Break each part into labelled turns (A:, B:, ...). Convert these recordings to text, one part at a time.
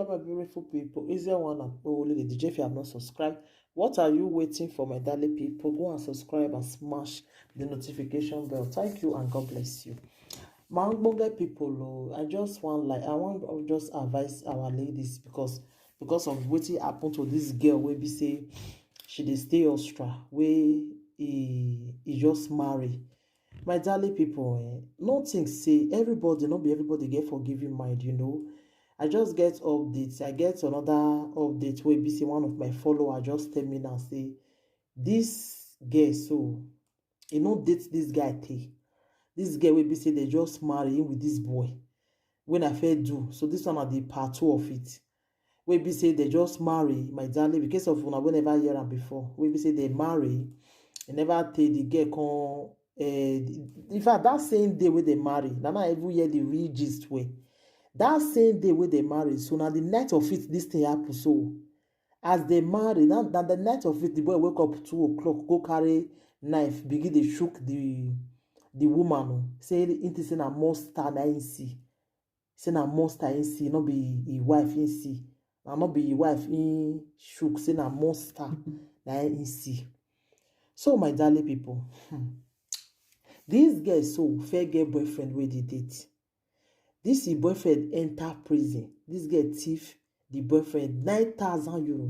A: my beautiful people. Easier one and only the DJ. If you have not subscribed, what are you waiting for, my darling people? Go and subscribe and smash the notification bell. Thank you and God bless you. My Bonga people, I just want to just advise our ladies because of what happened to this girl where we say she dey stay Austria, where he just marry. My darling people, no think say everybody, not be everybody get forgiving mind. I just get updates. I get another update where be say one of my follower just tell me now say this girl so date this guy take. This girl will be say they just marry him with this boy. When I fair do. So this one are the part 2 of it. We be say they just marry, my darling, because of una we never hear am before. We be say they marry, and never tell the girl come. In fact, that same day when they marry, now I even hear the real gist way. That same day when they marry, so now the night of it, this thing happen. So as they marry, now the night of it, the boy wake up 2 o'clock, go carry knife, begin they shook the woman. Say into say na monster na him see. Say na monster him see, not be his wife him see. Na not be his wife him shook. Say na monster na him see. So my darling people, this girl so fair girl boyfriend wey dey date. This boyfriend enter prison. This girl thief the boyfriend 9,000 euro.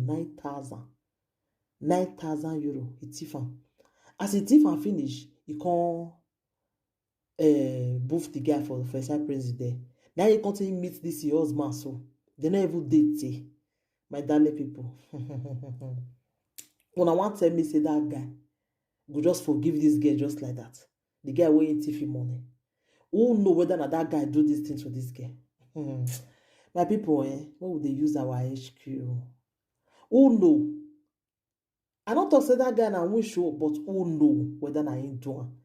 A: 9,000 euro. He thief am. As he thief am finish, he come boof the guy for inside prison there. Now he continue meet this your husband so. They not even date. My darling people. When I want tell me say that guy go just forgive this girl just like that. The guy wey thief him money. Who know whether that guy do this thing to this girl? My people, when would they use our HQ? Who know? I don't talk say that guy na win show, but who know whether na him do am?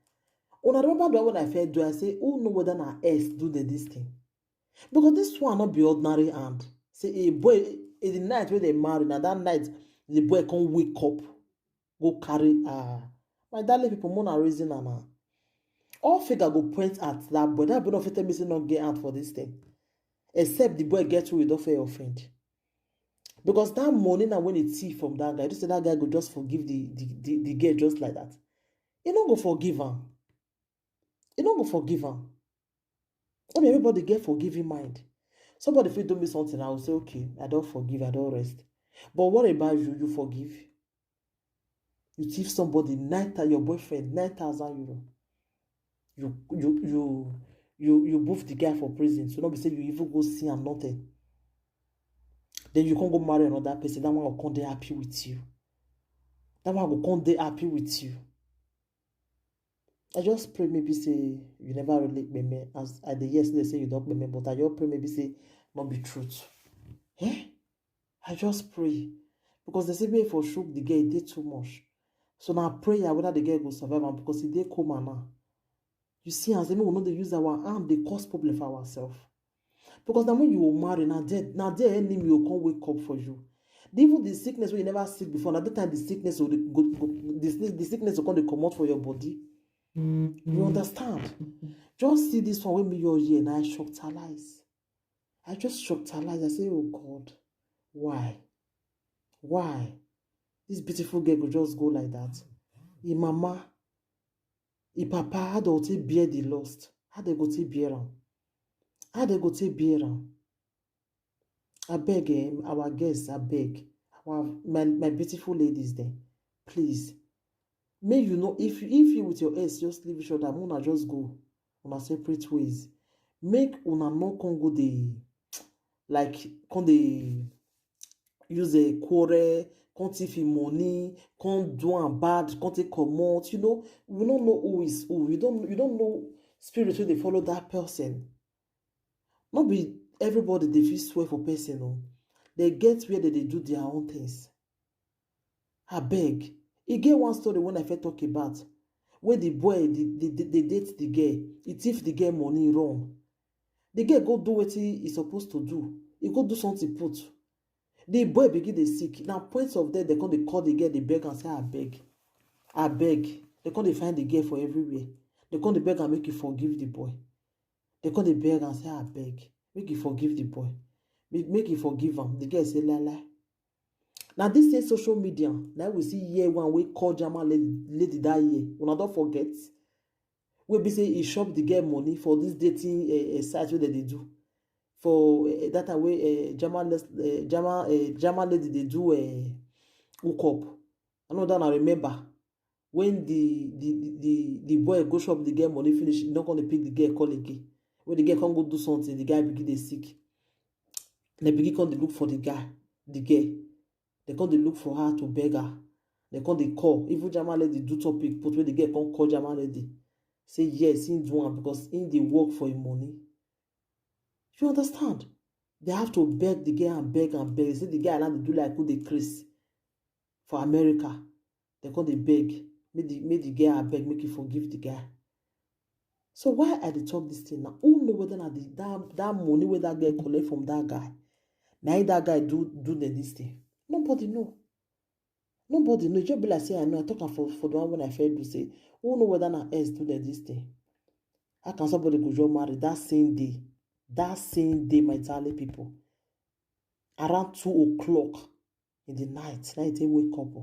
A: Una remember the when I first do, I say who know whether na S do this thing? Because this one not be ordinary hand. Say a boy in the night when they marry, now that night the boy can't wake up, go carry my darling people, more reason now. All figure go point at that boy. That boy not fit tell me say not get out for this thing. Except the boy get with offer offend. Because that morning now when it see from that guy, just say that guy go just forgive the girl just like that. He not go forgive him. He not go forgive him. Not everybody get forgiving mind. Somebody if you do me something, I will say, okay, I don't forgive, I don't rest. But what about you? You forgive? You thief somebody your boyfriend 9,000 euro. You boof the guy for prison. So not be say you even go see him nothing. Then you can't go marry another person. That one will come there happy with you. That one will come there happy with you. I just pray maybe say you never relate me as I the yesterday say you don't me, but I just pray maybe say not be truth. I just pray because they say me for shook the girl did too much. So now prayer whether the girl will survive and because he did coma now. You see, as we know they use our arm, they cause problem for ourselves. Because now when you will marry, now their enemy will come wake up for you. Even the sickness where you never sick before, now that time the sickness will the sickness will come out for your body. You understand? Just see this one with me your year and I shocked her lies. I just shocked her lies. I say, oh God, why? Why? This beautiful girl could just go like that. Your mama, your papa, how they go take bear the lost? How they go take bear am? How they go take bear am? I beg our guests, I beg. My beautiful ladies there, please. May you know if you with your ex just leave each other, una just go on a separate ways. Make una no con go the like con they use a quarrel, can't if money, can't do am bad, can't take comot. We don't know who is who. You don't know spirit when they follow that person. Not be everybody they feel swear for person. No. They get where they do their own things. I beg. He get one story when I first talk about where the boy they date the girl, he thief the girl money wrong. The girl go do what he supposed to do. He go do something put. The boy begin dey sick. Now points of death, they come they call the girl, they beg and say, I beg. I beg. They come they find the girl for everywhere. They come they beg and make you forgive the boy. They come they beg and say, I beg. Make you forgive the boy. make you forgive am. The girl say lie. Now this same social media, now we see year one we call Jama lady that year. Una don't forget. We be say he shop the girl money for this dating site where they do. For that way Jama lady they do hook up. I know that I remember when the boy go shop the girl money finish, he not gonna pick the girl call again. When the girl can't go do something, the guy begin dey sick. They begin come dey look for the guy, the girl. They come dey look for her to beg her. They come dey call. Even Jama lady do topic, put where the girl come call Jama lady. Say yes, he do one because he dey work for him money. You understand? They have to beg the girl and beg and beg. Say the guy now they do like who they crazy for America. They come dey beg. Make the girl beg, make you forgive the guy. So why I dey talk this thing now? Who know whether that money where that girl collect from that guy? Now that guy do this thing. Nobody know. Nobody know. It just be like say I know. I talk for the one when I first do say, who know whether na else do this thing? How can somebody go just marry that same day? That same day, my darling people. Around 2 o'clock in the night, now you wake up,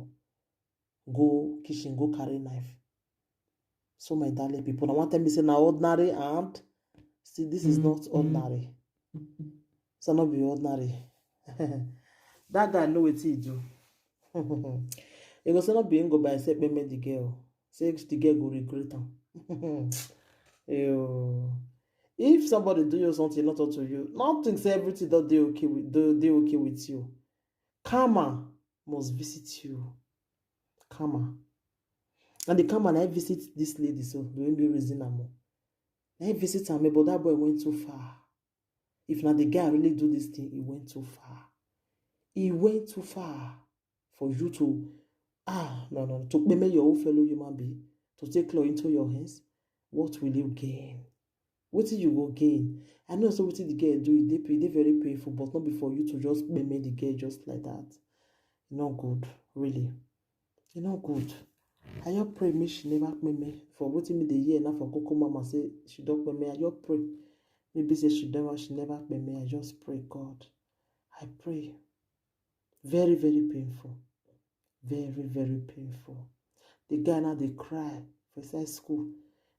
A: go kitchen, go carry knife. So my darling people, now one time me say na ordinary and see this is not ordinary. So not be ordinary. That guy know what he do. He go say not be go by say payment the girl. Say the girl go regret him. If somebody do you something not to you, not think say everything that they okay with you. Karma must visit you. Karma. And the karma I visit this lady, so there won't be reason more. I visit her, but that boy went too far. If not the guy really do this thing, he went too far. He went too far for you to to make your own fellow human being, to take law into your hands. What will you gain? What did you go gain? I know so what the girl do, they very painful, but not before you to just make the girl just like that. Not good, really. You're not good. I just pray me she never pay me for waiting me the year now for Coco Mama say she don't pay me. I just pray. Maybe say she never pay me. I just pray God. I pray. Very, very painful. Very, very painful. The guy now they cry for inside school.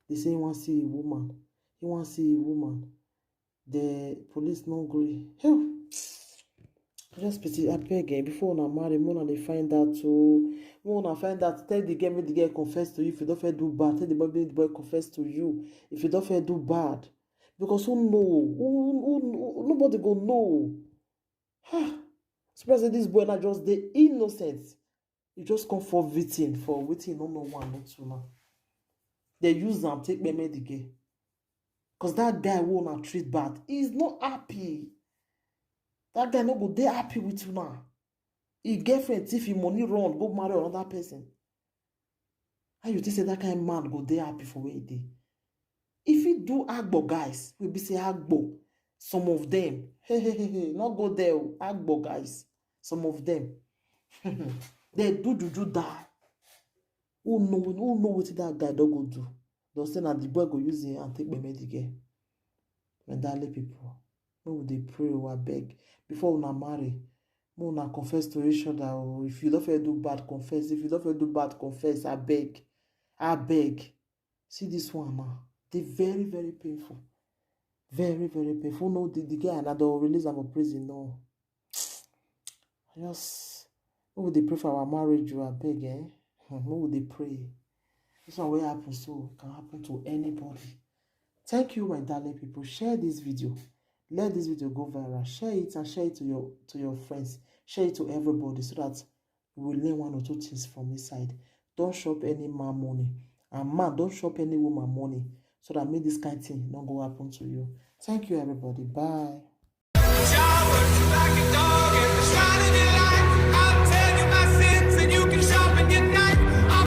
A: They say he want to see a woman. He want to see a woman. The police no agree. Hell. Just pity, I beg before una marry, when they find out too. When una find out, tell the girl, make the girl confess to you. If you don't fair do bad, tell the boy confess to you. If you don't fair do bad, because who know? Who nobody go know. Suppose this boy not just the innocent. You just come for waiting no one, not two now. They use them take me the girl. Cause that guy who not treat bad, he's not happy. That guy no go dey happy with you now. His girlfriend, if he money run, go marry another person. How you think say that kind of man go dey happy for where he dey? If he do agbo guys, we be say agbo. Some of them, not go there. Agbo guys, some of them, they do die. Who know what that guy don't go do? They'll say that the boy go use it and take me Medicare. And darling people. When they pray or beg before una marry, una confess to each other. Or if you don't feel do bad, confess. If you don't feel do bad, confess. I beg. See this one now. They very, very painful. Very, very painful. No, the guy another release them from prison. No. Just when would they pray for our marriage? You I beg, eh? When would they pray? This one will happen, so it can happen to anybody. Thank you, my darling people. Share this video. Let this video go viral. Share it and share it to your friends. Share it to everybody so that you will learn 1 or 2 things from this side. Don't shop any man money. And man, don't shop any woman money. So that make this kind of thing not go happen to you. Thank you, everybody. Bye.